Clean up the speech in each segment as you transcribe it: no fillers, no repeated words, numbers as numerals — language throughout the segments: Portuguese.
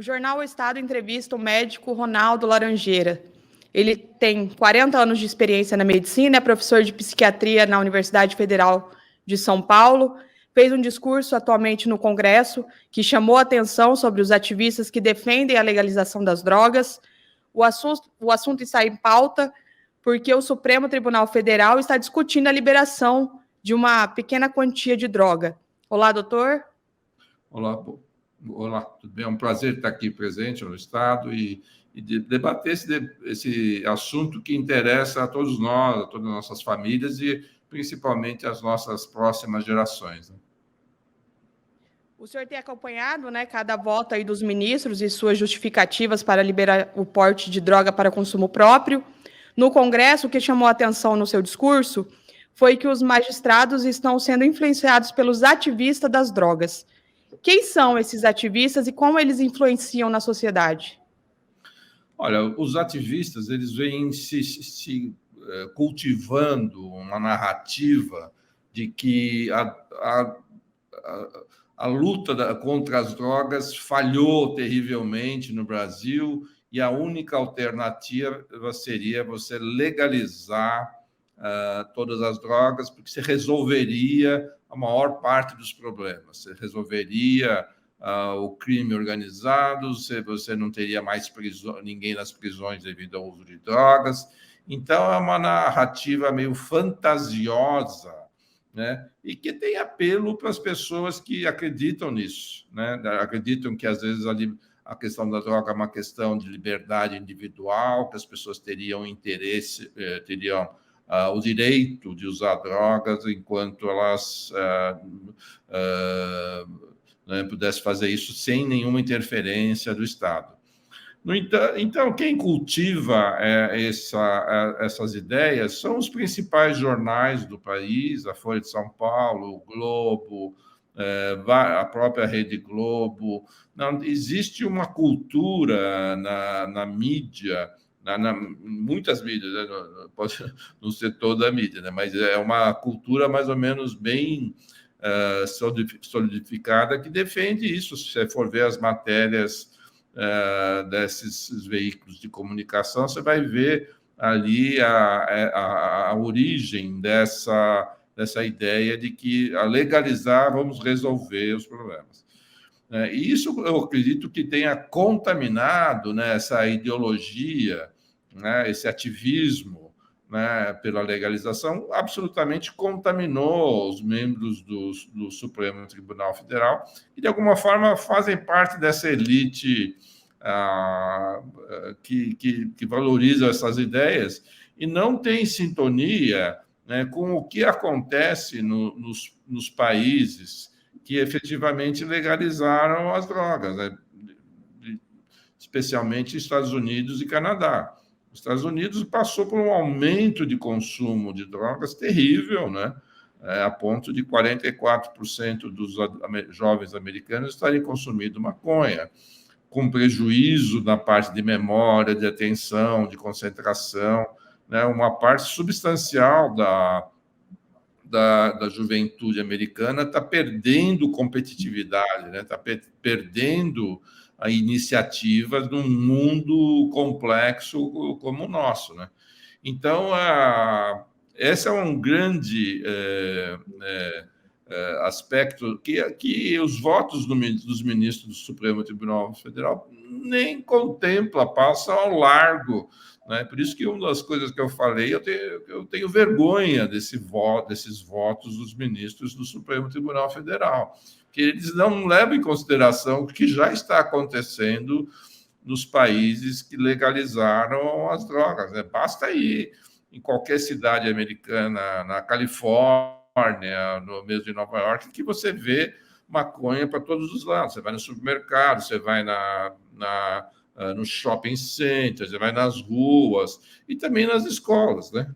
O jornal O Estado entrevista o médico Ronaldo Laranjeira. Ele tem 40 anos de experiência na medicina, é professor de psiquiatria na Universidade Federal de São Paulo, fez um discurso atualmente no Congresso que chamou a atenção sobre os ativistas que defendem a legalização das drogas. O assunto está em pauta porque o Supremo Tribunal Federal está discutindo a liberação de uma pequena quantia de droga. Olá, doutor. Olá, tudo bem? É um prazer estar aqui presente no Estado e debater esse assunto que interessa a todos nós, a todas as nossas famílias e principalmente as nossas próximas gerações. O senhor tem acompanhado, cada voto aí dos ministros e suas justificativas para liberar o porte de droga para consumo próprio. No Congresso, o que chamou a atenção no seu discurso foi que os magistrados estão sendo influenciados pelos ativistas das drogas. Quem são esses ativistas e como eles influenciam na sociedade? Olha, os ativistas eles vêm se cultivando uma narrativa de que a luta contra as drogas falhou terrivelmente no Brasil e a única alternativa seria você legalizar todas as drogas, porque você resolveria a maior parte dos problemas. Você resolveria o crime organizado, você não teria mais ninguém nas prisões devido ao uso de drogas. Então, é uma narrativa meio fantasiosa, né? E que tem apelo para as pessoas que acreditam nisso, né? Acreditam que, às vezes, a questão da droga é uma questão de liberdade individual, que as pessoas teriam interesse, teriam o direito de usar drogas enquanto elas pudessem fazer isso sem nenhuma interferência do Estado. No entanto, então, quem cultiva essas ideias são os principais jornais do país, a Folha de São Paulo, o Globo, a própria Rede Globo. Não, existe uma cultura na mídia, muitas mídias, né? Pode não ser toda a mídia, né? Mas é uma cultura mais ou menos bem solidificada que defende isso. Se você for ver as matérias desses veículos de comunicação, você vai ver ali a origem dessa ideia de que, a legalizar, vamos resolver os problemas. E isso eu acredito que tenha contaminado, né, essa ideologia, né, esse ativismo, né, pela legalização, absolutamente contaminou os membros do Supremo Tribunal Federal, que, de alguma forma, fazem parte dessa elite que valoriza essas ideias e não tem sintonia, né, com o que acontece nos países que efetivamente legalizaram as drogas, né? Especialmente Estados Unidos e Canadá. Os Estados Unidos passou por um aumento de consumo de drogas terrível, né? A ponto de 44% dos jovens americanos estarem consumindo maconha, com prejuízo na parte de memória, de atenção, de concentração, né? Uma parte substancial da juventude americana está perdendo competitividade, né? Está perdendo a iniciativa num mundo complexo como o nosso, né? Então, esse é um grande aspecto que os votos dos ministros do Supremo Tribunal Federal nem contempla, passa ao largo, né? Por isso que uma das coisas que eu falei, eu tenho vergonha desses votos dos ministros do Supremo Tribunal Federal, que eles não levam em consideração o que já está acontecendo nos países que legalizaram as drogas, né? Basta ir em qualquer cidade americana, na Califórnia, no mesmo de Nova York, que você vê maconha para todos os lados. Você vai no supermercado, você vai no shopping center, você vai nas ruas e também nas escolas, né?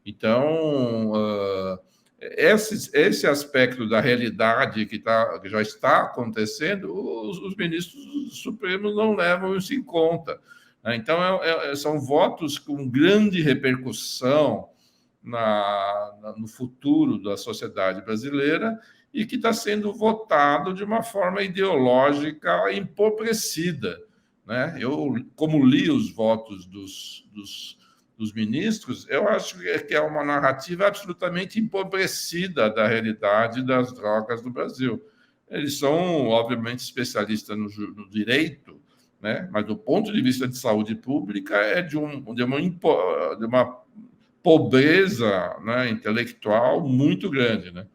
Então, esse aspecto da realidade que já está acontecendo, os ministros supremos não levam isso em conta. Então, são votos com grande repercussão no futuro da sociedade brasileira e que está sendo votado de uma forma ideológica empobrecida, né? Eu, como li os votos dos ministros, eu acho que é uma narrativa absolutamente empobrecida da realidade das drogas no Brasil. Eles são, obviamente, especialistas no direito, né? Mas do ponto de vista de saúde pública é de uma pobreza, né, intelectual muito grande, né?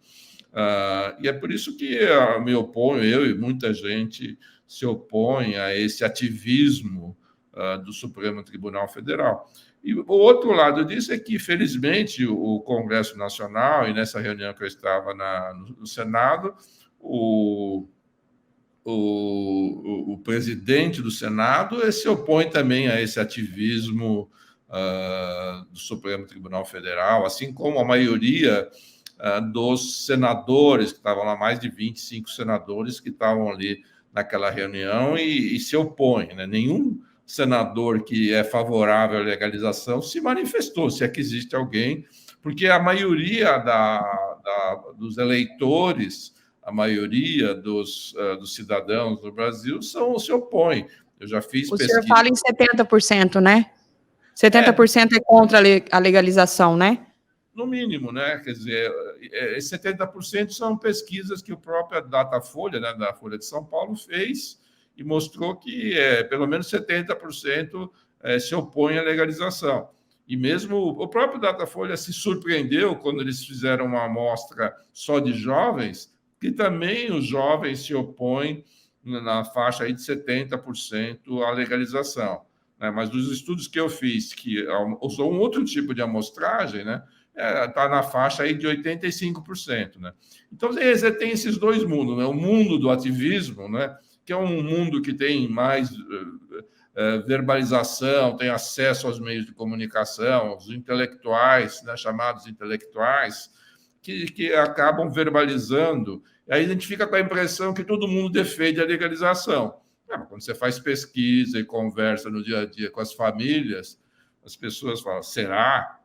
E é por isso que me oponho, eu e muita gente se opõe a esse ativismo do Supremo Tribunal Federal. E o outro lado disso é que, felizmente, o Congresso Nacional, e nessa reunião que eu estava no Senado, o presidente do Senado se opõe também a esse ativismo do Supremo Tribunal Federal, assim como a maioria dos senadores, que estavam lá, mais de 25 senadores que estavam ali naquela reunião e se opõem, né? Nenhum senador que é favorável à legalização se manifestou, se é que existe alguém, porque a maioria dos eleitores, a maioria dos cidadãos do Brasil se opõem. Eu já fiz pesquisa. O senhor fala em 70%, né? 70% é contra a legalização, né? No mínimo, né? Quer dizer, 70% são pesquisas que o próprio Datafolha, né, da Folha de São Paulo, fez e mostrou que pelo menos 70% se opõem à legalização. E mesmo o próprio Datafolha se surpreendeu quando eles fizeram uma amostra só de jovens, que também os jovens se opõem na faixa aí de 70% à legalização. Né? Mas dos estudos que eu fiz, que usou um outro tipo de amostragem, né? Está na faixa aí de 85%. Né? Então, você tem esses dois mundos, né? O mundo do ativismo, né? Que é um mundo que tem mais verbalização, tem acesso aos meios de comunicação, os intelectuais, né? Chamados intelectuais, que acabam verbalizando, e aí a gente fica com a impressão que todo mundo defende a legalização. Quando você faz pesquisa e conversa no dia a dia com as famílias, as pessoas falam, será?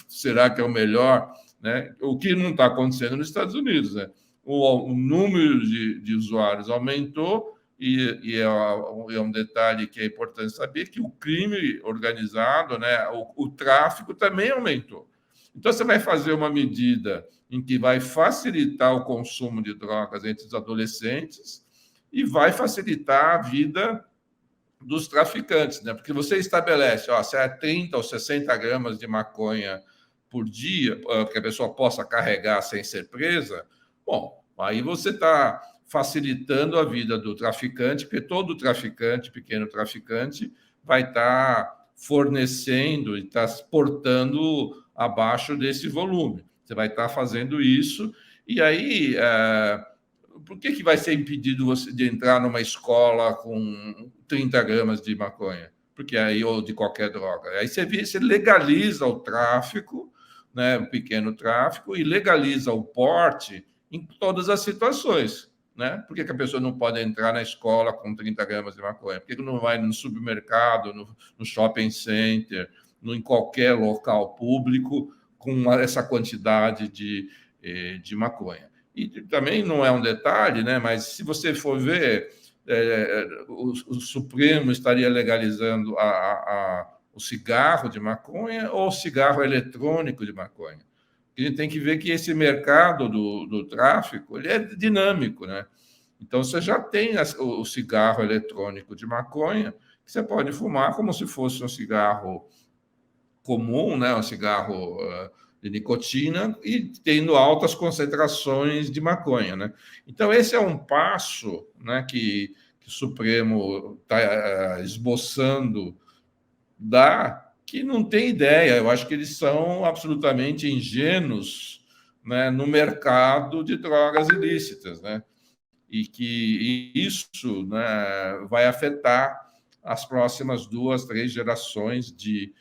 Será que é o melhor? Né? O que não está acontecendo nos Estados Unidos. Né? O número de usuários aumentou e é um detalhe que é importante saber, que o crime organizado, né, o tráfico também aumentou. Então, você vai fazer uma medida em que vai facilitar o consumo de drogas entre os adolescentes e vai facilitar a vida dos traficantes, né? Porque você estabelece, se é 30 ou 60 gramas de maconha por dia, que a pessoa possa carregar sem ser presa, bom, aí você está facilitando a vida do traficante, porque todo traficante, pequeno traficante, vai estar fornecendo e está exportando abaixo desse volume. Você vai estar fazendo isso, e aí por que vai ser impedido você de entrar numa escola com 30 gramas de maconha? Porque aí, ou de qualquer droga. Aí você legaliza o tráfico, né, o pequeno tráfico, e legaliza o porte em todas as situações. Né? Por que a pessoa não pode entrar na escola com 30 gramas de maconha? Por que não vai no supermercado, no shopping center, em qualquer local público com essa quantidade de maconha? E também não é um detalhe, né? Mas se você for ver, o Supremo estaria legalizando o cigarro de maconha ou o cigarro eletrônico de maconha. A gente tem que ver que esse mercado do tráfico ele é dinâmico, né? Então, você já tem o cigarro eletrônico de maconha, que você pode fumar como se fosse um cigarro comum, né? Um cigarro de nicotina e tendo altas concentrações de maconha, né? Então, esse é um passo, né, que o Supremo está esboçando que não tem ideia. Eu acho que eles são absolutamente ingênuos, né, no mercado de drogas ilícitas, né? E que isso, né, vai afetar as próximas 2, 3 gerações de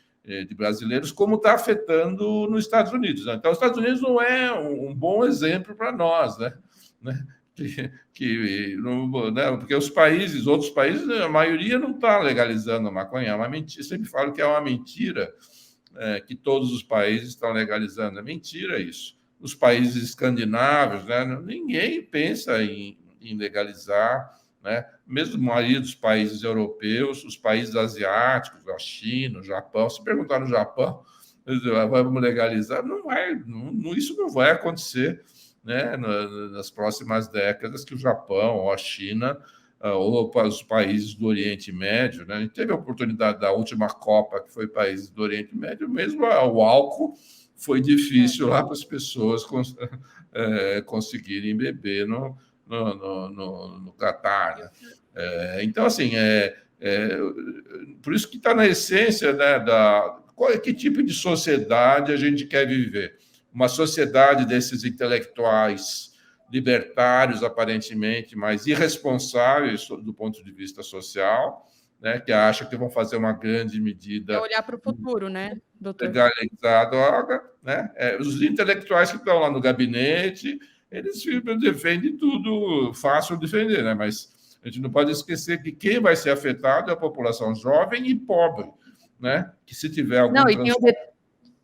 brasileiros, como está afetando nos Estados Unidos. Né? Então, os Estados Unidos não é um bom exemplo para nós, né? Porque outros países, a maioria não está legalizando a maconha. É uma mentira. Eu sempre falo que é uma mentira que todos os países estão legalizando. É mentira isso. os países escandinavos, né? Ninguém pensa em legalizar, né? Mesmo a maioria dos países europeus, os países asiáticos, a China, o Japão, se perguntar no Japão, vamos legalizar, não vai, isso não vai acontecer, né? Nas próximas décadas, que o Japão ou a China ou para os países do Oriente Médio, né? A gente teve a oportunidade da última Copa, que foi países do Oriente Médio, mesmo o álcool foi difícil lá para as pessoas conseguirem beber no Catar, né? Então, assim, por isso que está na essência, né, que tipo de sociedade a gente quer viver. Uma sociedade desses intelectuais libertários, aparentemente, mas irresponsáveis do ponto de vista social, né, que acham que vão fazer uma grande medida... olhar para o futuro, né, doutor? Legalizar a droga, né? Os intelectuais que estão lá no gabinete, eles defendem tudo, fácil defender, né? Mas a gente não pode esquecer que quem vai ser afetado é a população jovem e pobre, né? Que se tiver algum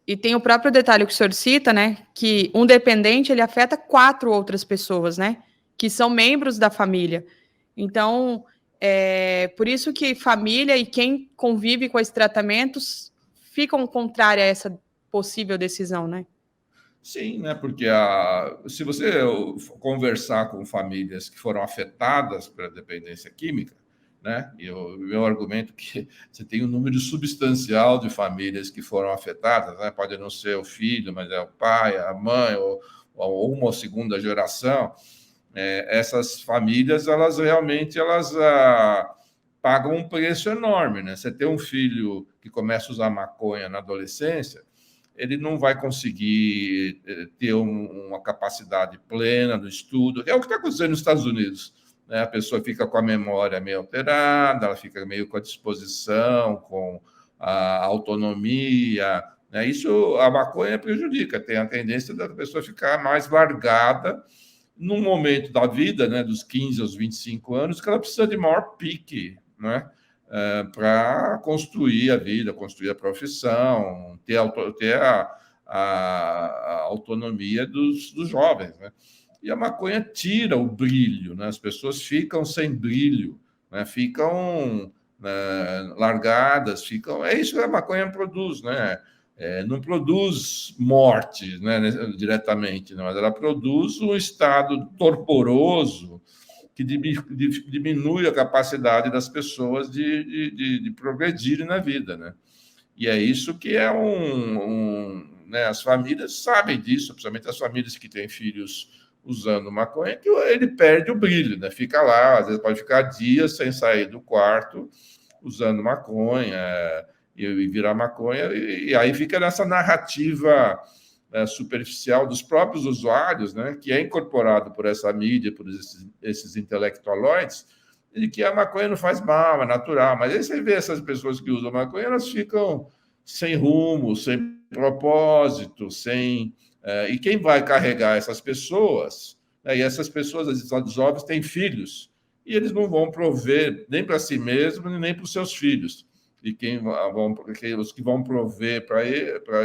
E tem o próprio detalhe que o senhor cita, né? Que um dependente, ele afeta 4 outras pessoas, né? Que são membros da família. Então, por isso que família e quem convive com esses tratamentos ficam contrários a essa possível decisão, né? Sim, né? Porque se você conversar com famílias que foram afetadas pela dependência química, né? E o meu argumento é que você tem um número substancial de famílias que foram afetadas, né? Pode não ser o filho, mas é o pai, a mãe, ou uma ou segunda geração. Essas famílias, elas realmente pagam um preço enorme, né? Você tem um filho que começa a usar maconha na adolescência, ele não vai conseguir ter uma capacidade plena no estudo, que é o que está acontecendo nos Estados Unidos. A pessoa fica com a memória meio alterada, ela fica meio com a disposição, com a autonomia, né? Isso a maconha prejudica, tem a tendência da pessoa ficar mais largada num momento da vida, né, dos 15 aos 25 anos, que ela precisa de maior pique, né, para construir a vida, construir a profissão, ter a autonomia dos jovens, né? E a maconha tira o brilho, né? As pessoas ficam sem brilho, né? Ficam largadas, é isso que a maconha produz, né? Não produz morte, né, diretamente, mas ela produz um estado torporoso que diminui a capacidade das pessoas de progredirem na vida, né? E é isso que né, as famílias sabem disso, principalmente as famílias que têm filhos usando maconha, que ele perde o brilho, né? Fica lá, às vezes pode ficar dias sem sair do quarto usando maconha e virar maconha, e aí fica nessa narrativa superficial dos próprios usuários, né, que é incorporado por essa mídia, por esses intelectualoides, de que a maconha não faz mal, é natural. Mas aí você vê essas pessoas que usam maconha, elas ficam sem rumo, sem propósito, e quem vai carregar essas pessoas, né, e essas pessoas, os jovens, têm filhos, e eles não vão prover nem para si mesmos, nem para os seus filhos. E os que vão prover para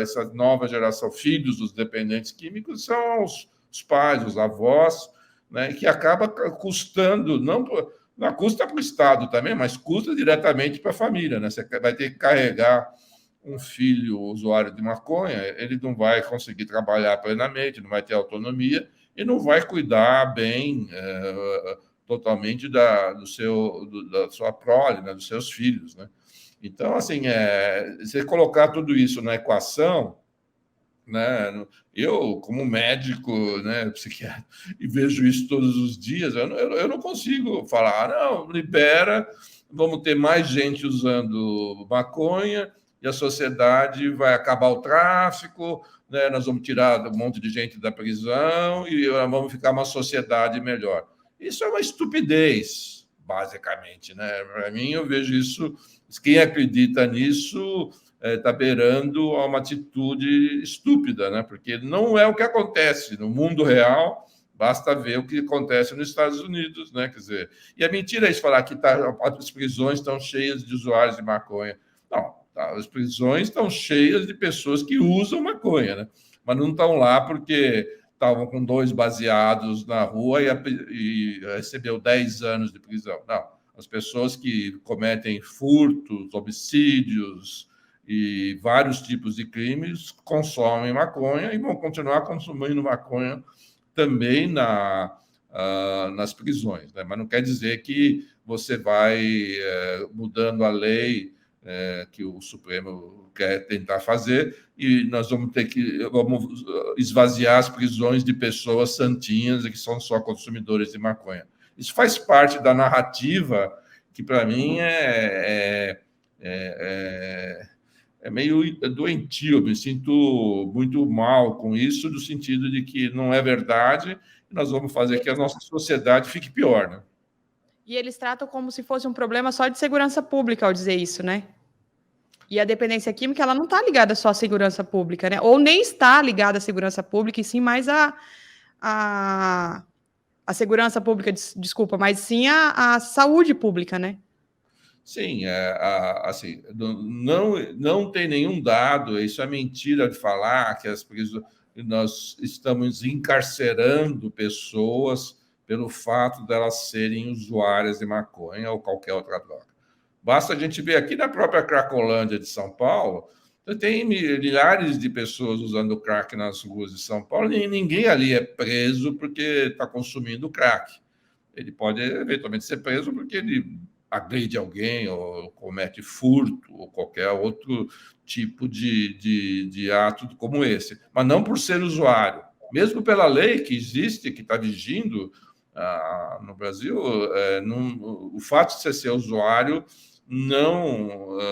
essa nova geração, filhos dos dependentes químicos, são os pais, os avós, né, que acaba custando, não custa para o Estado também, mas custa diretamente para a família, né? Você vai ter que carregar um filho usuário de maconha, ele não vai conseguir trabalhar plenamente, não vai ter autonomia e não vai cuidar bem totalmente da sua prole, né, dos seus filhos, né? Então, assim, você colocar tudo isso na equação, né? Eu, como médico, né, psiquiatra, e vejo isso todos os dias, eu não consigo falar, não, libera, vamos ter mais gente usando maconha e a sociedade vai acabar o tráfico, né, nós vamos tirar um monte de gente da prisão e vamos ficar uma sociedade melhor. Isso é uma estupidez, basicamente, né? Para mim, eu vejo isso. Quem acredita nisso está beirando a uma atitude estúpida, né? Porque não é o que acontece no mundo real. Basta ver o que acontece nos Estados Unidos, né? Quer dizer, e é mentira isso falar que as prisões estão cheias de usuários de maconha. Não, as prisões estão cheias de pessoas que usam maconha, né? Mas não estão lá porque estavam com 2 baseados na rua e recebeu 10 anos de prisão. Não, as pessoas que cometem furtos, homicídios e vários tipos de crimes consomem maconha e vão continuar consumindo maconha também nas prisões, né? Mas não quer dizer que você vai mudando a lei que o Supremo quer tentar fazer e nós vamos esvaziar as prisões de pessoas santinhas que são só consumidores de maconha. Isso faz parte da narrativa que, para mim, é meio doentio. Eu me sinto muito mal com isso, no sentido de que não é verdade e nós vamos fazer que a nossa sociedade fique pior, né? E eles tratam como se fosse um problema só de segurança pública ao dizer isso, né? E a dependência química, ela não está ligada só à segurança pública, né? Ou nem está ligada à segurança pública, e sim mais a segurança pública, desculpa, mas sim a saúde pública, né? Sim, assim, não tem nenhum dado, isso é mentira de falar que nós estamos encarcerando pessoas pelo fato delas serem usuárias de maconha ou qualquer outra droga. Basta a gente ver aqui na própria Cracolândia de São Paulo, tem milhares de pessoas usando crack nas ruas de São Paulo e ninguém ali é preso porque está consumindo crack. Ele pode eventualmente ser preso porque ele agride alguém ou comete furto ou qualquer outro tipo de ato como esse, mas não por ser usuário. Mesmo pela lei que existe, que está vigindo no Brasil, o fato de você ser usuário não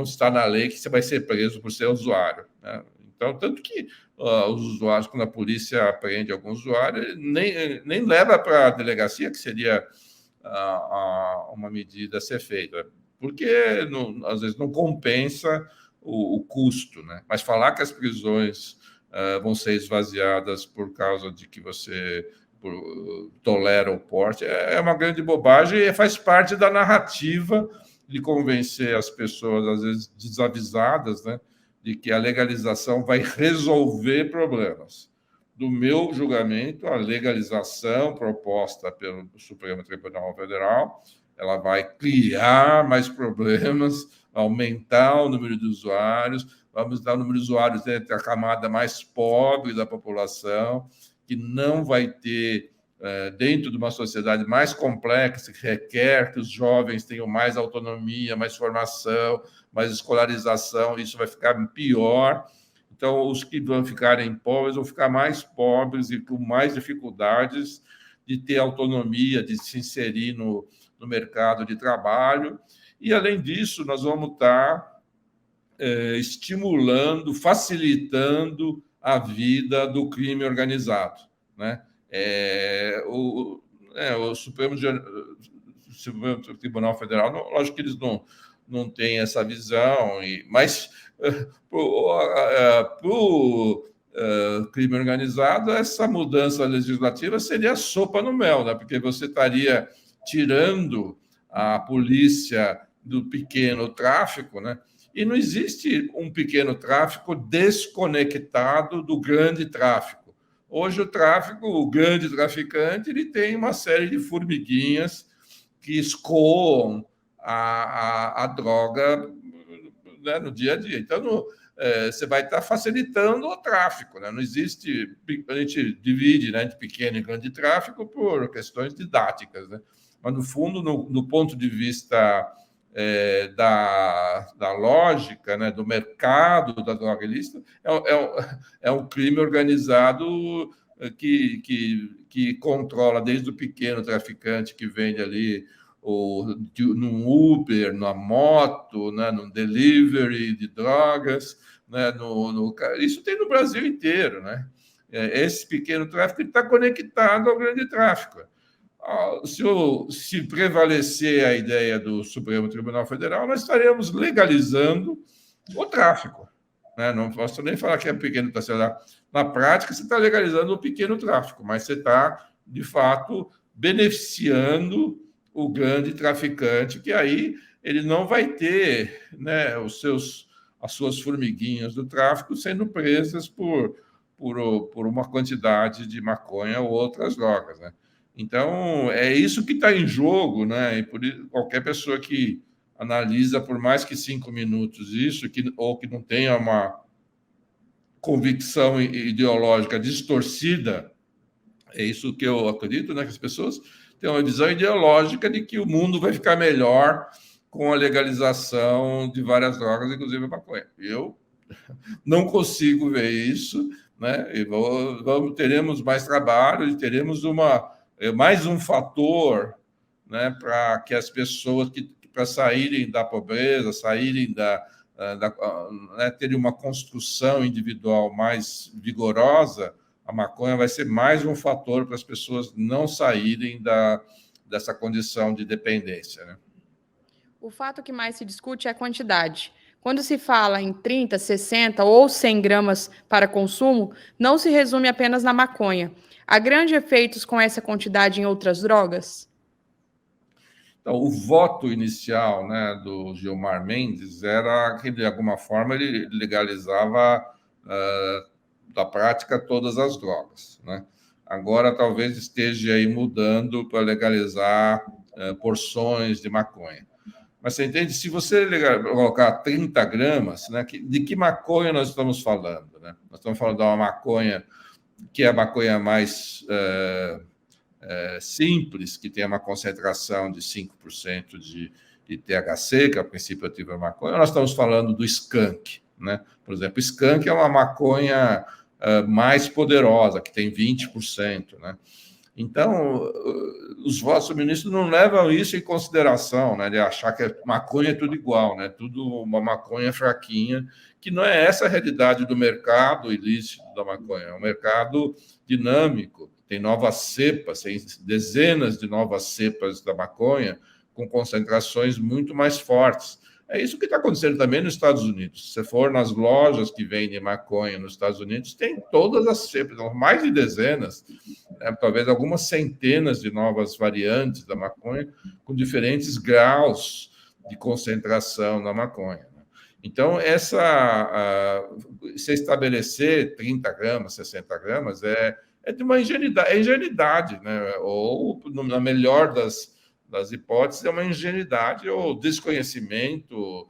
está na lei que você vai ser preso por ser usuário, né? Então, tanto que os usuários, quando a polícia prende algum usuário, nem leva para a delegacia, que seria uma medida a ser feita, porque às vezes não compensa o custo, né? Mas falar que as prisões vão ser esvaziadas por causa de que você tolera o porte é uma grande bobagem e faz parte da narrativa de convencer as pessoas, às vezes desavisadas, né, de que a legalização vai resolver problemas. Do meu julgamento, a legalização proposta pelo Supremo Tribunal Federal, ela vai criar mais problemas, aumentar o número de usuários, vamos dar o número de usuários entre a camada mais pobre da população, que não vai ter, dentro de uma sociedade mais complexa, que requer que os jovens tenham mais autonomia, mais formação, mais escolarização, isso vai ficar pior. Então, os que vão ficarem pobres vão ficar mais pobres e com mais dificuldades de ter autonomia, de se inserir no mercado de trabalho. E, além disso, nós vamos estar estimulando, facilitando a vida do crime organizado, né? O Supremo Tribunal Federal, lógico que eles não têm essa visão, mas para o crime organizado, essa mudança legislativa seria sopa no mel, né? Porque você estaria tirando a polícia do pequeno tráfico, né? E não existe um pequeno tráfico desconectado do grande tráfico. Hoje, o grande traficante, ele tem uma série de formiguinhas que escoam a droga, né, no dia a dia. Então, você vai estar facilitando o tráfico, né? Não existe... A gente divide, né, entre pequeno e grande tráfico por questões didáticas, né? Mas, no fundo, no ponto de vista da lógica, né, do mercado da droga ilícita, é um crime organizado que controla desde o pequeno traficante que vende ali num Uber, na moto, né, num delivery de drogas, né, isso tem no Brasil inteiro, né? Esse pequeno tráfico está conectado ao grande tráfico. Se prevalecer a ideia do Supremo Tribunal Federal, nós estaremos legalizando o tráfico, né? Não posso nem falar que é pequeno tráfico. Na prática, você está legalizando o pequeno tráfico, mas você está, de fato, beneficiando o grande traficante, que aí ele não vai ter, né, as suas formiguinhas do tráfico sendo presas por por uma quantidade de maconha ou outras drogas, né? Então, é isso que está em jogo, né? E por isso, qualquer pessoa que analisa por mais que 5 minutos isso, ou que não tenha uma convicção ideológica distorcida, é isso que eu acredito, né? Que as pessoas têm uma visão ideológica de que o mundo vai ficar melhor com a legalização de várias drogas, inclusive a maconha. Eu não consigo ver isso, né? E teremos mais trabalho e teremos mais um fator, né, para que as pessoas para saírem da pobreza, saírem né, terem uma construção individual mais vigorosa. A maconha vai ser mais um fator para as pessoas não saírem dessa condição de dependência, né? O fato que mais se discute é a quantidade. Quando se fala em 30, 60 ou 100 gramas para consumo, não se resume apenas na maconha. Há grandes efeitos com essa quantidade em outras drogas? Então, o voto inicial, né, do Gilmar Mendes era que, de alguma forma, ele legalizava da prática todas as drogas, né? Agora, talvez esteja aí mudando para legalizar porções de maconha. Mas você entende? Se você colocar 30 gramas, né, de que maconha nós estamos falando? Né? Nós estamos falando de uma maconha que é a maconha mais simples, que tem uma concentração de 5% de THC, que é o princípio ativo da maconha. Nós estamos falando do skunk, né? Por exemplo, skunk é uma maconha mais poderosa, que tem 20%, né? Então, os votos do ministro não levam isso em consideração, né, de achar que maconha é tudo igual, né, tudo uma maconha fraquinha, que não é essa a realidade do mercado ilícito da maconha, é um mercado dinâmico, tem novas cepas, tem dezenas de novas cepas da maconha com concentrações muito mais fortes. É isso que está acontecendo também nos Estados Unidos. Se você for nas lojas que vendem maconha nos Estados Unidos, tem todas as cepas, mais de dezenas, né, talvez algumas centenas de novas variantes da maconha, com diferentes graus de concentração na maconha. Então, se estabelecer 30 gramas, 60 gramas, é de uma ingenuidade, né? Ou, na melhor das hipóteses, é uma ingenuidade ou desconhecimento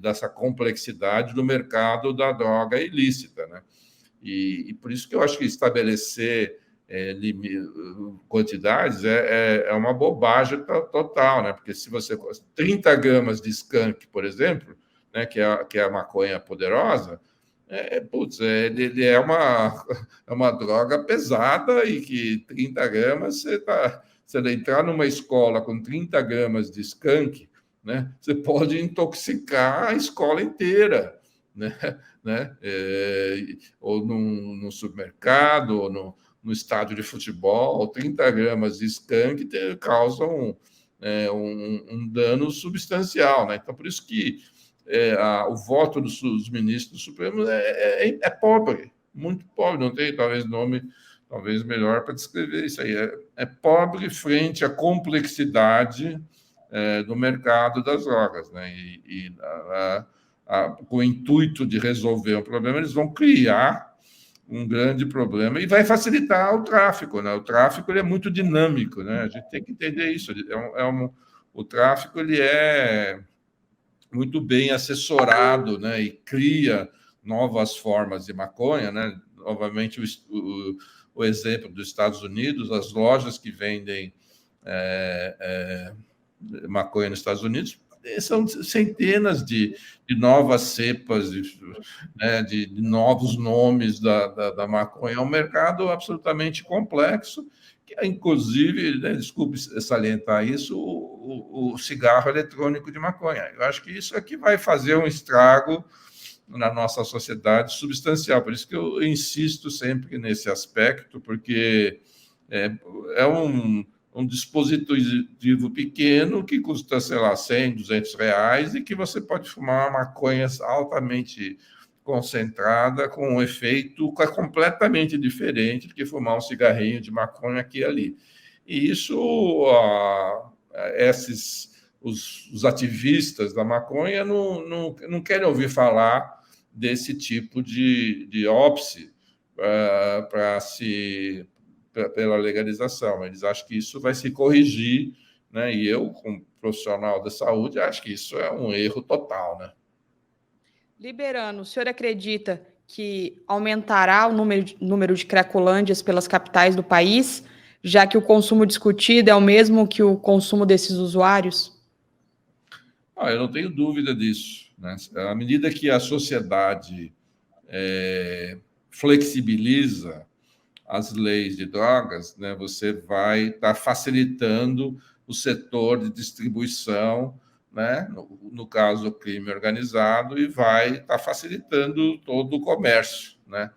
dessa complexidade do mercado da droga ilícita, né? E por isso que eu acho que estabelecer quantidades é uma bobagem total, né? Porque se você 30 gramas de skunk, por exemplo, né, que é a maconha poderosa, ele é uma droga pesada e que 30 gramas se ele entrar numa escola com 30 gramas de skunk, né, você pode intoxicar a escola inteira, né? Ou num supermercado, ou no estádio de futebol, 30 gramas de skunk causam um dano substancial, né? Então, por isso que o voto dos ministros supremos é pobre, muito pobre, não tem talvez nome talvez melhor para descrever isso aí. É pobre frente à complexidade do mercado das drogas, né? Com o intuito de resolver o problema, eles vão criar um grande problema e vai facilitar o tráfico, né? O tráfico ele é muito dinâmico, né? A gente tem que entender isso. O tráfico ele é muito bem assessorado, né? E cria novas formas de maconha, né? Novamente o exemplo dos Estados Unidos, as lojas que vendem maconha nos Estados Unidos são centenas de novas cepas, de novos nomes da maconha. É um mercado absolutamente complexo, que, inclusive, né, desculpe salientar isso, o cigarro eletrônico de maconha. Eu acho que isso aqui vai fazer um estrago na nossa sociedade substancial. Por isso que eu insisto sempre nesse aspecto, porque é um dispositivo pequeno que custa, sei lá, 100, 200 reais e que você pode fumar maconha altamente concentrada com um efeito completamente diferente do que fumar um cigarrinho de maconha aqui e ali. E isso, os ativistas da maconha não querem ouvir falar desse tipo de óbice, pela legalização. Eles acham que isso vai se corrigir, né? E eu, como profissional da saúde, acho que isso é um erro total, né? Liberano, o senhor acredita que aumentará o número de cracolândias pelas capitais do país, já que o consumo discutido é o mesmo que o consumo desses usuários? Eu não tenho dúvida disso, né? À medida que a sociedade flexibiliza as leis de drogas, né, você vai estar facilitando o setor de distribuição, né, no caso do crime organizado, e vai estar facilitando todo o comércio, né?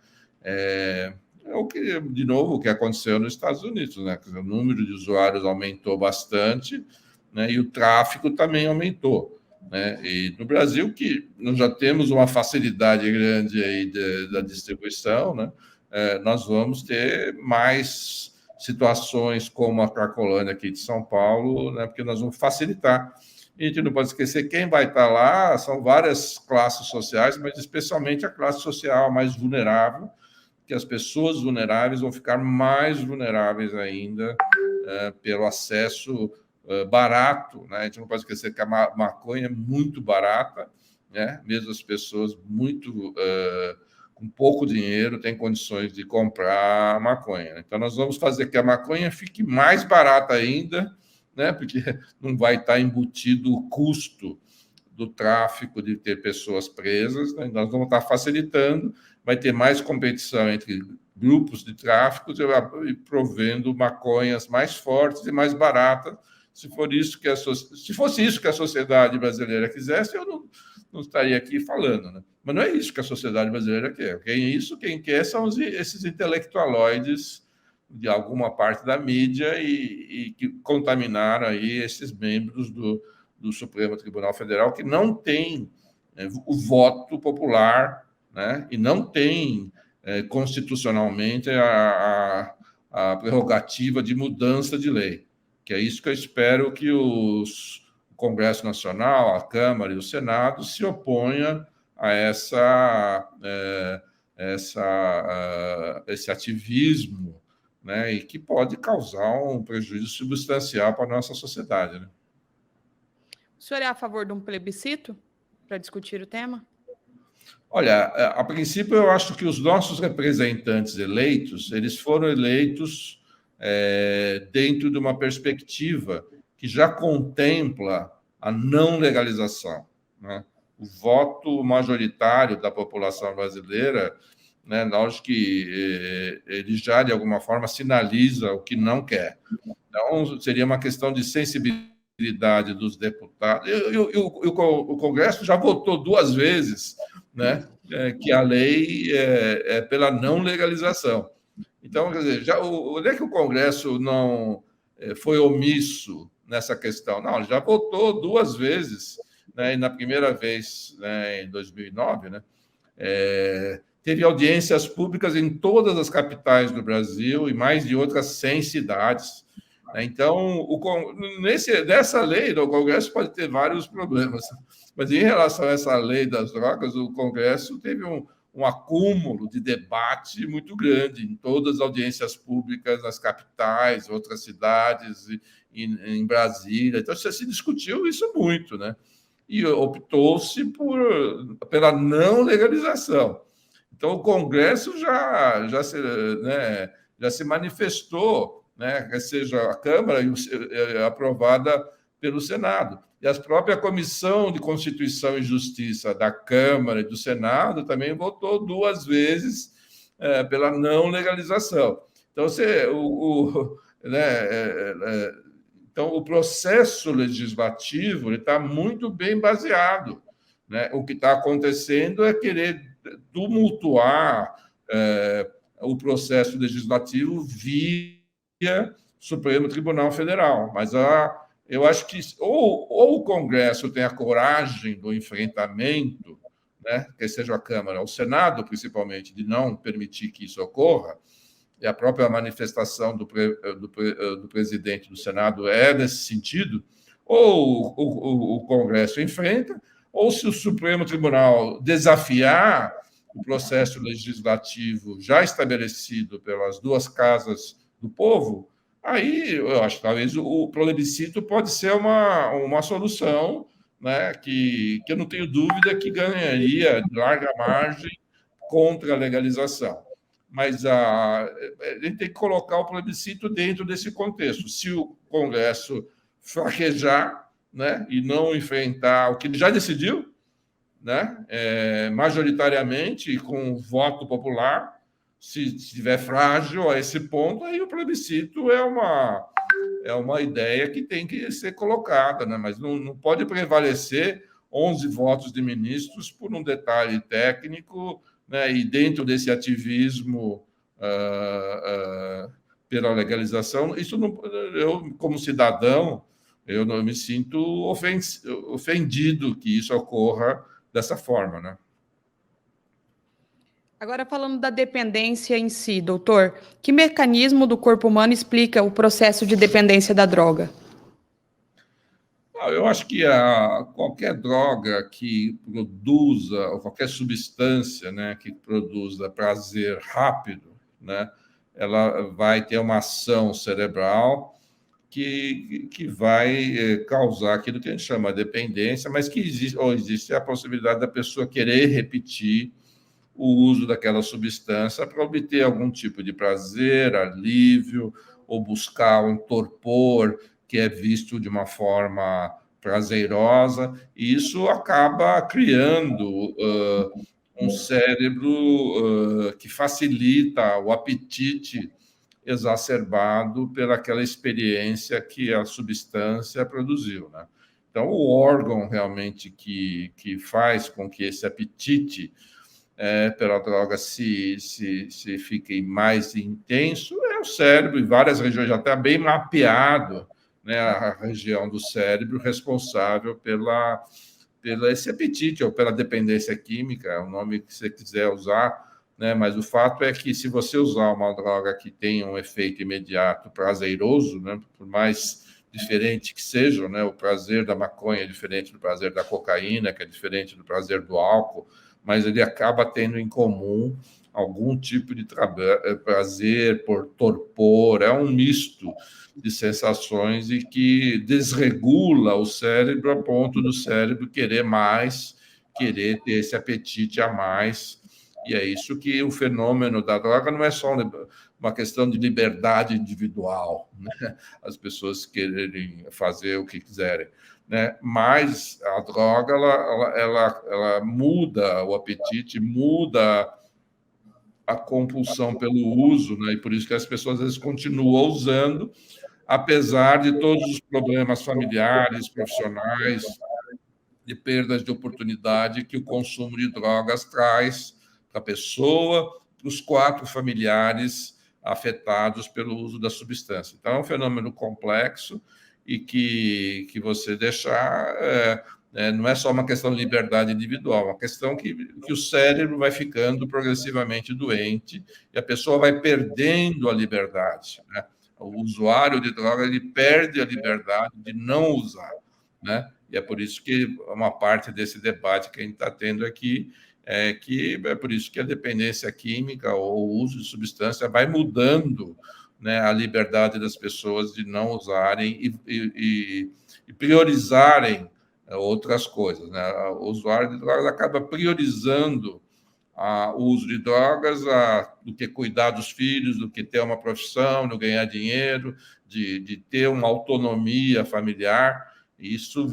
É o que, de novo, o que aconteceu nos Estados Unidos, né? O número de usuários aumentou bastante, né, e o tráfico também aumentou, né? E no Brasil, que nós já temos uma facilidade grande aí da distribuição, né? Nós vamos ter mais situações como a Cracolândia aqui de São Paulo, né? Porque nós vamos facilitar. E a gente não pode esquecer quem vai estar lá, são várias classes sociais, mas especialmente a classe social mais vulnerável, que as pessoas vulneráveis vão ficar mais vulneráveis ainda pelo acesso barato, né? A gente não pode esquecer que a maconha é muito barata, né? Mesmo as pessoas muito com pouco dinheiro têm condições de comprar maconha. Então, nós vamos fazer que a maconha fique mais barata ainda, né? Porque não vai estar embutido o custo do tráfico, de ter pessoas presas, né? Nós vamos estar facilitando, vai ter mais competição entre grupos de tráfico e provendo maconhas mais fortes e mais baratas. Se fosse isso que a sociedade brasileira quisesse, eu não estaria aqui falando, né? Mas não é isso que a sociedade brasileira quer. Quem quer são esses intelectualoides de alguma parte da mídia e que contaminaram aí esses membros do Supremo Tribunal Federal, que não tem o voto popular, né? E não tem constitucionalmente a prerrogativa de mudança de lei, que é isso que eu espero que o Congresso Nacional, a Câmara e o Senado se oponham a esse ativismo, né? E que pode causar um prejuízo substancial para a nossa sociedade, né? O senhor é a favor de um plebiscito para discutir o tema? Olha, a princípio, eu acho que os nossos representantes eleitos, eles foram eleitos dentro de uma perspectiva que já contempla a não legalização, né? O voto majoritário da população brasileira, né, lógico que ele já, de alguma forma, sinaliza o que não quer. Então, seria uma questão de sensibilidade dos deputados. O Congresso já votou 2 vezes, né, que a lei é pela não legalização. Então, quer dizer, onde é que o Congresso não foi omisso nessa questão? Não, ele já votou 2 vezes, né, e na primeira vez, né, em 2009, né, teve audiências públicas em todas as capitais do Brasil e mais de outras 100 cidades. Então, nessa lei, o Congresso pode ter vários problemas, mas em relação a essa lei das drogas, o Congresso teve um acúmulo de debate muito grande em todas as audiências públicas, nas capitais, outras cidades, em Brasília. Então, se discutiu isso muito, né? E optou-se pela não legalização. Então, o Congresso já se manifestou, né, que seja a Câmara aprovada pelo Senado. E a própria Comissão de Constituição e Justiça da Câmara e do Senado também votou 2 vezes pela não legalização. Então, então o processo legislativo está muito bem baseado, né? O que está acontecendo é querer tumultuar o processo legislativo via Supremo Tribunal Federal. Mas eu acho que ou o Congresso tem a coragem do enfrentamento, né, que seja a Câmara, o Senado, principalmente, de não permitir que isso ocorra, e a própria manifestação do presidente do Senado é nesse sentido, ou o Congresso enfrenta, ou se o Supremo Tribunal desafiar o processo legislativo já estabelecido pelas duas casas do povo, aí eu acho que talvez o plebiscito pode ser uma solução, né, que eu não tenho dúvida que ganharia de larga margem contra a legalização. Mas a gente tem que colocar o plebiscito dentro desse contexto. Se o Congresso fraquejar, né, e não enfrentar o que ele já decidiu, né, majoritariamente com voto popular, se estiver frágil a esse ponto, aí o plebiscito é uma ideia que tem que ser colocada, né, mas não pode prevalecer 11 votos de ministros por um detalhe técnico, né, e dentro desse ativismo pela legalização, isso não, eu, como cidadão, eu não me sinto ofendido que isso ocorra dessa forma, né? Agora, falando da dependência em si, doutor, que mecanismo do corpo humano explica o processo de dependência da droga? Eu acho que qualquer droga que produza, ou qualquer substância, né, que produza prazer rápido, né, ela vai ter uma ação cerebral que vai causar aquilo que a gente chama de dependência, mas que existe a possibilidade da pessoa querer repetir o uso daquela substância para obter algum tipo de prazer, alívio, ou buscar um torpor que é visto de uma forma prazerosa, e isso acaba criando um cérebro que facilita o apetite exacerbado pelaquela experiência que a substância produziu, né? Então, o órgão realmente que faz com que esse apetite pela droga se fique mais intenso é o cérebro, em várias regiões, já está bem mapeado, né, a região do cérebro responsável pela esse apetite ou pela dependência química, o nome que você quiser usar, né, mas o fato é que se você usar uma droga que tem um efeito imediato prazeroso, né, por mais diferente que seja, né, o prazer da maconha é diferente do prazer da cocaína, que é diferente do prazer do álcool, mas ele acaba tendo em comum algum tipo de prazer por torpor, é um misto de sensações e que desregula o cérebro a ponto do cérebro querer mais, querer ter esse apetite a mais. E é isso que o fenômeno da droga não é só uma questão de liberdade individual, né? As pessoas quererem fazer o que quiserem, né? Mas a droga ela muda o apetite, muda a compulsão pelo uso, né? E por isso que as pessoas às vezes continuam usando, apesar de todos os problemas familiares, profissionais, de perdas de oportunidade que o consumo de drogas traz para a pessoa, para os 4 familiares afetados pelo uso da substância. Então, é um fenômeno complexo e que você deixar não é só uma questão de liberdade individual, é uma questão que o cérebro vai ficando progressivamente doente e a pessoa vai perdendo a liberdade, né? O usuário de droga ele perde a liberdade de não usar, né? E é por isso que uma parte desse debate que a gente está tendo aqui é por isso que a dependência química ou o uso de substância vai mudando, né, a liberdade das pessoas de não usarem e priorizarem outras coisas, né? O usuário de drogas acaba priorizando o uso de drogas do que cuidar dos filhos, do que ter uma profissão, do ganhar dinheiro, de ter uma autonomia familiar. Isso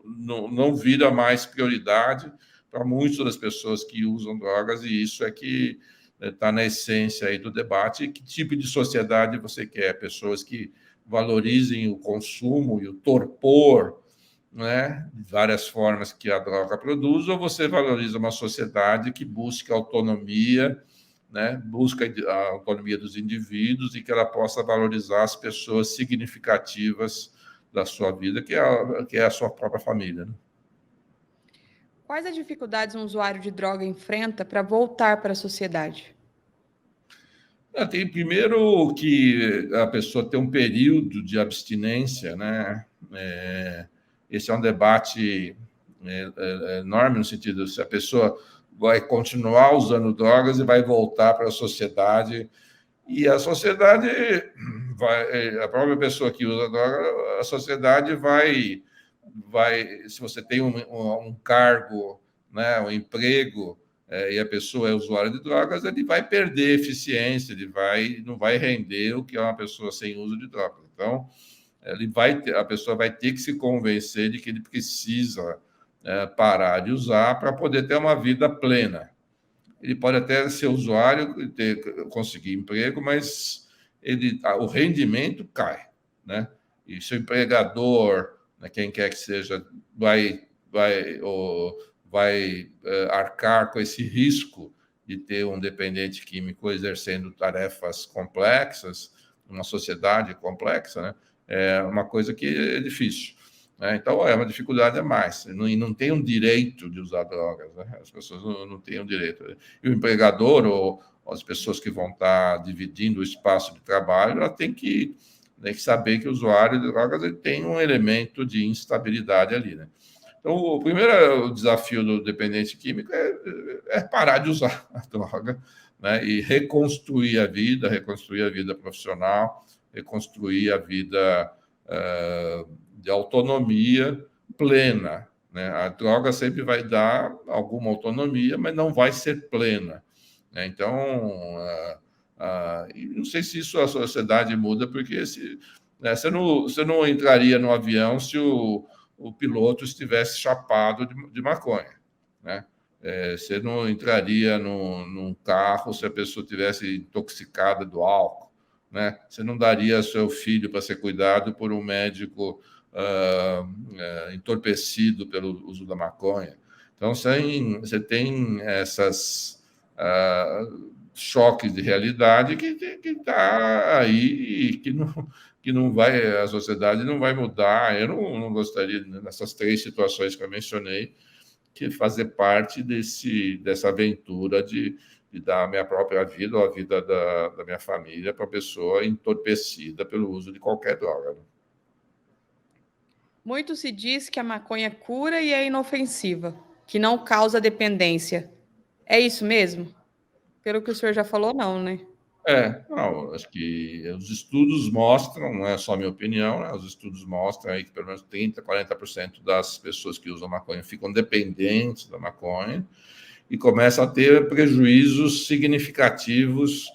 não vira mais prioridade para muitas das pessoas que usam drogas, e isso é que está na essência aí do debate. Que tipo de sociedade você quer? Pessoas que valorizem o consumo e o torpor, né, de várias formas que a droga produz, ou você valoriza uma sociedade que busca autonomia, né, busca a autonomia dos indivíduos e que ela possa valorizar as pessoas significativas da sua vida, que é a sua própria família, né? Quais as dificuldades um usuário de droga enfrenta para voltar para a sociedade? Tem primeiro que a pessoa tem um período de abstinência, né? Esse é um debate enorme no sentido se a pessoa vai continuar usando drogas e vai voltar para a sociedade. E a sociedade a própria pessoa que usa droga, a sociedade vai se você tem um cargo, né, um emprego, e a pessoa é usuária de drogas, ele vai perder eficiência, não vai render o que é uma pessoa sem uso de drogas. Então, a pessoa vai ter que se convencer de que ele precisa parar de usar para poder ter uma vida plena. Ele pode até ser usuário, conseguir emprego, mas o rendimento cai, né? E se o empregador, né, quem quer que seja, vai arcar com esse risco de ter um dependente químico exercendo tarefas complexas, uma sociedade complexa, né? É uma coisa que é difícil. Então, é uma dificuldade a mais. E não tem um direito de usar drogas, né? As pessoas não têm um direito. E o empregador ou as pessoas que vão estar dividindo o espaço de trabalho, ela tem que saber que o usuário de drogas ele tem um elemento de instabilidade ali, né? Então, o primeiro desafio do dependente químico é parar de usar a droga, né? E reconstruir a vida profissional, reconstruir a vida de autonomia plena, né? A droga sempre vai dar alguma autonomia, mas não vai ser plena, né? Então, não sei se isso a sociedade muda, porque você não entraria no avião se o piloto estivesse chapado de maconha, né? Você não entraria num carro se a pessoa estivesse intoxicada do álcool, né? Você não daria seu filho para ser cuidado por um médico entorpecido pelo uso da maconha. Então, você tem esses choques de realidade que está aí e que não vai, a sociedade não vai mudar. Eu não gostaria, nessas 3 situações que eu mencionei, que fazer parte dessa aventura de dar a minha própria vida ou a vida da minha família para a pessoa entorpecida pelo uso de qualquer droga, né? Muito se diz que a maconha cura e é inofensiva, que não causa dependência. É isso mesmo? Pelo que o senhor já falou, não, né? Não, acho que os estudos mostram, não é só minha opinião, né? Os estudos mostram aí que pelo menos 30%, 40% das pessoas que usam maconha ficam dependentes da maconha e começam a ter prejuízos significativos.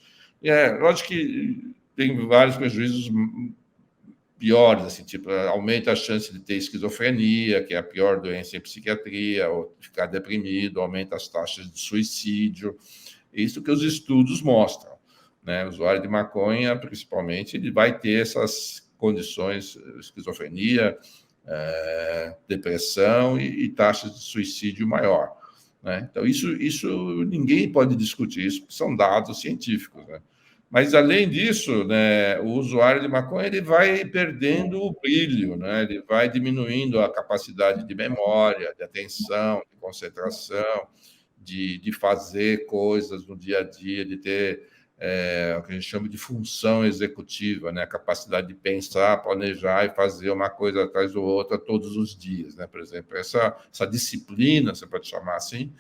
Lógico que tem vários prejuízos piores, assim, tipo, aumenta a chance de ter esquizofrenia, que é a pior doença em psiquiatria, ou ficar deprimido, aumenta as taxas de suicídio. Isso que os estudos mostram, né? O usuário de maconha, principalmente, ele vai ter essas condições, esquizofrenia, depressão e taxas de suicídio maior, né? Então, isso ninguém pode discutir, isso são dados científicos, né? Mas, além disso, né, o usuário de maconha ele vai perdendo o brilho, né? Ele vai diminuindo a capacidade de memória, de atenção, de concentração, de fazer coisas no dia a dia, de ter o que a gente chama de função executiva, né? A capacidade de pensar, planejar e fazer uma coisa atrás da outra todos os dias, né? Por exemplo, essa disciplina, você pode chamar assim,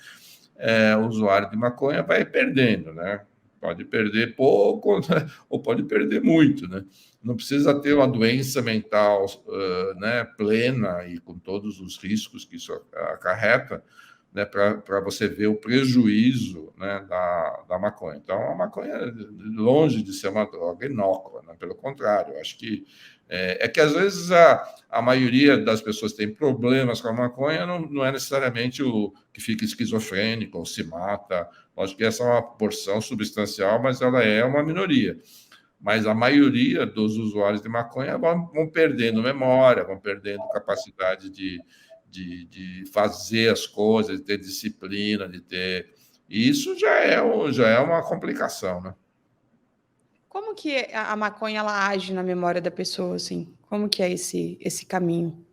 o usuário de maconha vai perdendo, né? Pode perder pouco, né? Ou pode perder muito, né? Não precisa ter uma doença mental, né, plena e com todos os riscos que isso acarreta, né, para você ver o prejuízo, né, da maconha. Então, a maconha é longe de ser uma droga inócua, né? Pelo contrário, eu acho que que às vezes a maioria das pessoas que tem problemas com a maconha não é necessariamente o que fica esquizofrênico ou se mata. Acho que essa é uma porção substancial, mas ela é uma minoria. Mas a maioria dos usuários de maconha vão perdendo memória, vão perdendo capacidade de fazer as coisas, de ter disciplina, de ter... E isso já é uma complicação, né? Como que a maconha ela age na memória da pessoa, assim? Como que é esse caminho?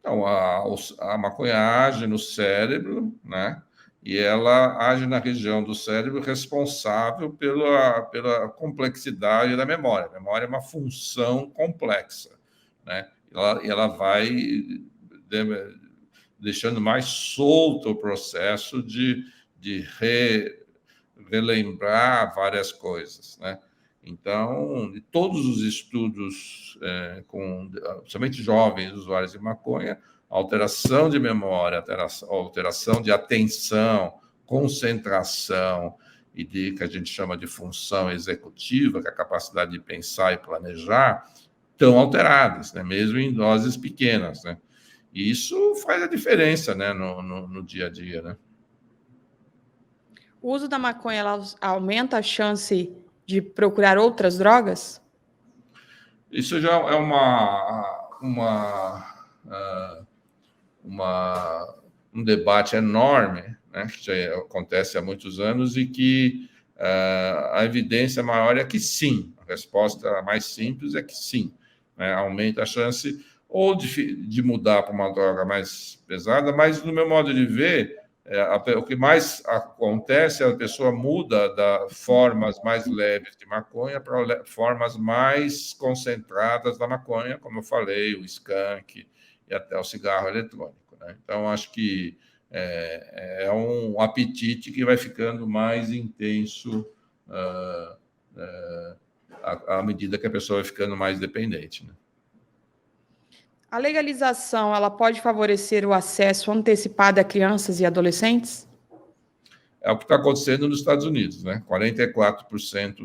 Então, a maconha age no cérebro, né? E ela age na região do cérebro responsável pela complexidade da memória. A memória é uma função complexa, né? Ela vai deixando mais solto o processo de relembrar várias coisas, né? Então, de todos os estudos com somente jovens usuários de maconha, alteração de memória, alteração de atenção, concentração e de que a gente chama de função executiva, que é a capacidade de pensar e planejar, estão alteradas, né? Mesmo em doses pequenas, né? E isso faz a diferença, né? No dia a dia, né? O uso da maconha ela aumenta a chance de procurar outras drogas? Isso já é um debate enorme, né, que já acontece há muitos anos e que a evidência maior é que sim. A resposta mais simples é que sim, né, aumenta a chance ou de mudar para uma droga mais pesada, mas, no meu modo de ver, o que mais acontece é a pessoa muda da formas mais leves de maconha para formas mais concentradas da maconha, como eu falei, o skunk e até o cigarro eletrônico, né? Então, acho que é um apetite que vai ficando mais intenso à medida que a pessoa vai ficando mais dependente, né? A legalização, ela pode favorecer o acesso antecipado a crianças e adolescentes? É o que está acontecendo nos Estados Unidos, né? 44%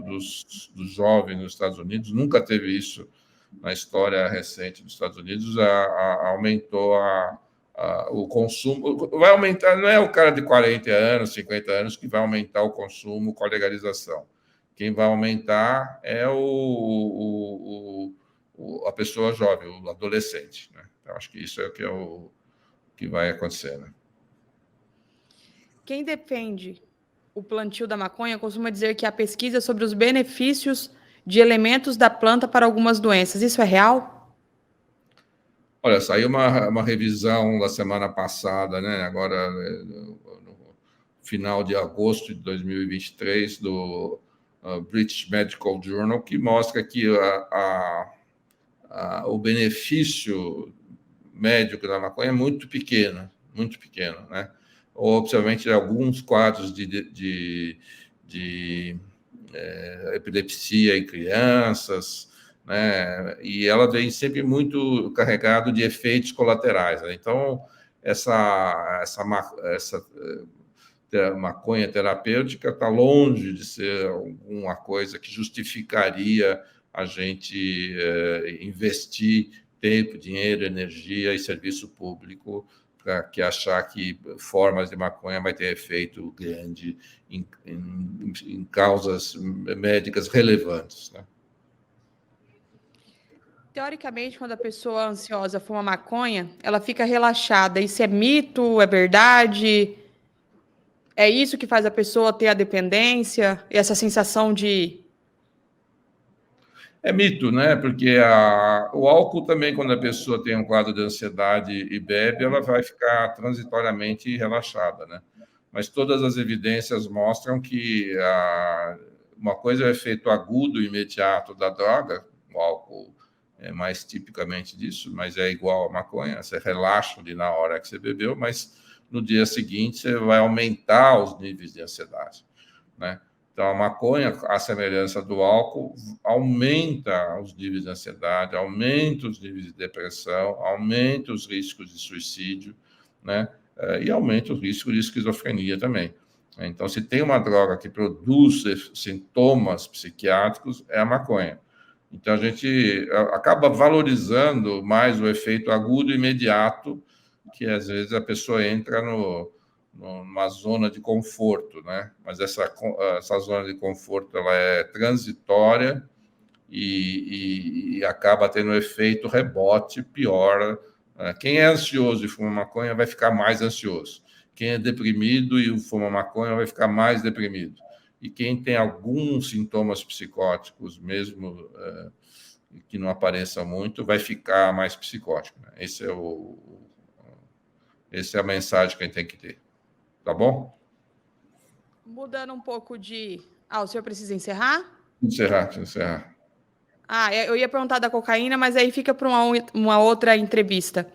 dos jovens nos Estados Unidos, nunca teve isso na história recente dos Estados Unidos, aumentou o consumo. Vai aumentar, não é o cara de 40 anos, 50 anos que vai aumentar o consumo com a legalização. Quem vai aumentar é a pessoa jovem, o adolescente, né? Então, acho que isso é o que vai acontecer, né? Quem defende o plantio da maconha costuma dizer que há pesquisa sobre os benefícios de elementos da planta para algumas doenças. Isso é real? Olha, saiu uma revisão da semana passada, né? Agora, no final de agosto de 2023, do British Medical Journal, que mostra que o benefício médico da maconha é muito pequeno, né? Obviamente, alguns quadros de epilepsia em crianças, né? E ela vem sempre muito carregado de efeitos colaterais, né? Então, essa maconha terapêutica está longe de ser alguma coisa que justificaria a gente investir tempo, dinheiro, energia e serviço público para que achar que formas de maconha vai ter efeito grande em causas médicas relevantes, né? Teoricamente, quando a pessoa ansiosa fuma maconha, ela fica relaxada. Isso é mito? É verdade? É isso que faz a pessoa ter a dependência? Essa sensação de... É mito, né? Porque o álcool também, quando a pessoa tem um quadro de ansiedade e bebe, ela vai ficar transitoriamente relaxada, né? Mas todas as evidências mostram que uma coisa é o efeito agudo imediato da droga, o álcool é mais tipicamente disso, mas é igual à maconha, você relaxa ali na hora que você bebeu, mas no dia seguinte você vai aumentar os níveis de ansiedade, né? Então, a maconha, à semelhança do álcool, aumenta os níveis de ansiedade, aumenta os níveis de depressão, aumenta os riscos de suicídio, né? E aumenta o risco de esquizofrenia também. Então, se tem uma droga que produz sintomas psiquiátricos, é a maconha. Então, a gente acaba valorizando mais o efeito agudo e imediato, que às vezes a pessoa entra numa zona de conforto, né? Mas essa zona de conforto ela é transitória e acaba tendo um efeito rebote pior. Quem é ansioso e fuma maconha vai ficar mais ansioso. Quem é deprimido e fuma maconha vai ficar mais deprimido. E quem tem alguns sintomas psicóticos, mesmo que não apareça muito, vai ficar mais psicótico, né? Essa é a mensagem que a gente tem que ter. Tá bom? Mudando um pouco de... o senhor precisa encerrar? Encerrar. Eu ia perguntar da cocaína, mas aí fica para uma outra entrevista.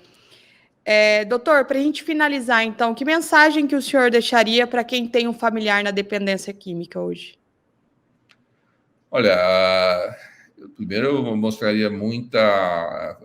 Doutor, para a gente finalizar, então, que mensagem que o senhor deixaria para quem tem um familiar na dependência química hoje? Olha, primeiro eu mostraria muita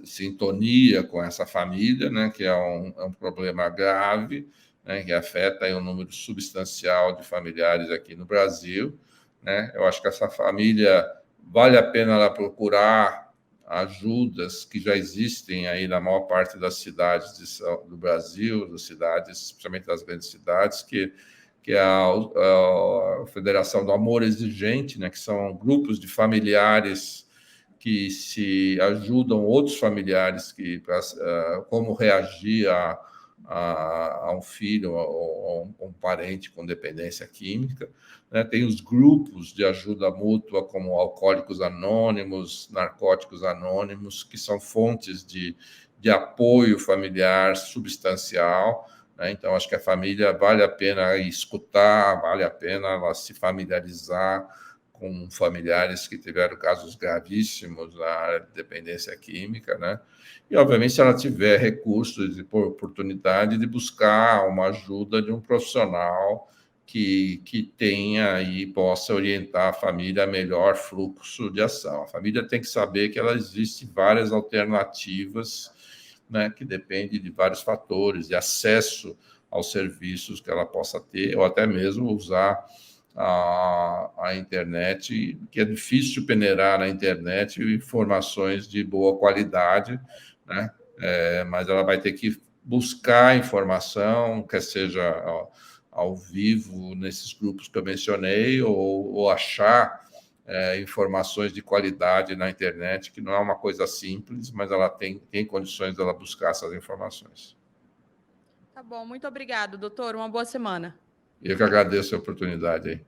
sintonia com essa família, né, que é um problema grave, né, que afeta aí um número substancial de familiares aqui no Brasil, né? Eu acho que essa família vale a pena ela procurar ajudas que já existem aí na maior parte das cidades do Brasil, das cidades, especialmente das grandes cidades, que é a Federação do Amor Exigente, né, que são grupos de familiares que se ajudam outros familiares como reagir a um filho ou um parente com dependência química, né? Tem os grupos de ajuda mútua, como Alcoólicos Anônimos, Narcóticos Anônimos, que são fontes de apoio familiar substancial, né? Então, acho que a família vale a pena escutar, vale a pena ela se familiarizar com familiares que tiveram casos gravíssimos na área de dependência química, né? E, obviamente, se ela tiver recursos e oportunidade de buscar uma ajuda de um profissional que tenha e possa orientar a família a melhor fluxo de ação. A família tem que saber que existem várias alternativas, né, que dependem de vários fatores, de acesso aos serviços que ela possa ter, ou até mesmo usar a internet, que é difícil peneirar na internet informações de boa qualidade, né? Mas ela vai ter que buscar informação, quer seja ao vivo nesses grupos que eu mencionei, ou achar informações de qualidade na internet, que não é uma coisa simples, mas ela tem condições de ela buscar essas informações. Tá bom, muito obrigado, doutor. Uma boa semana. Eu que agradeço a oportunidade aí.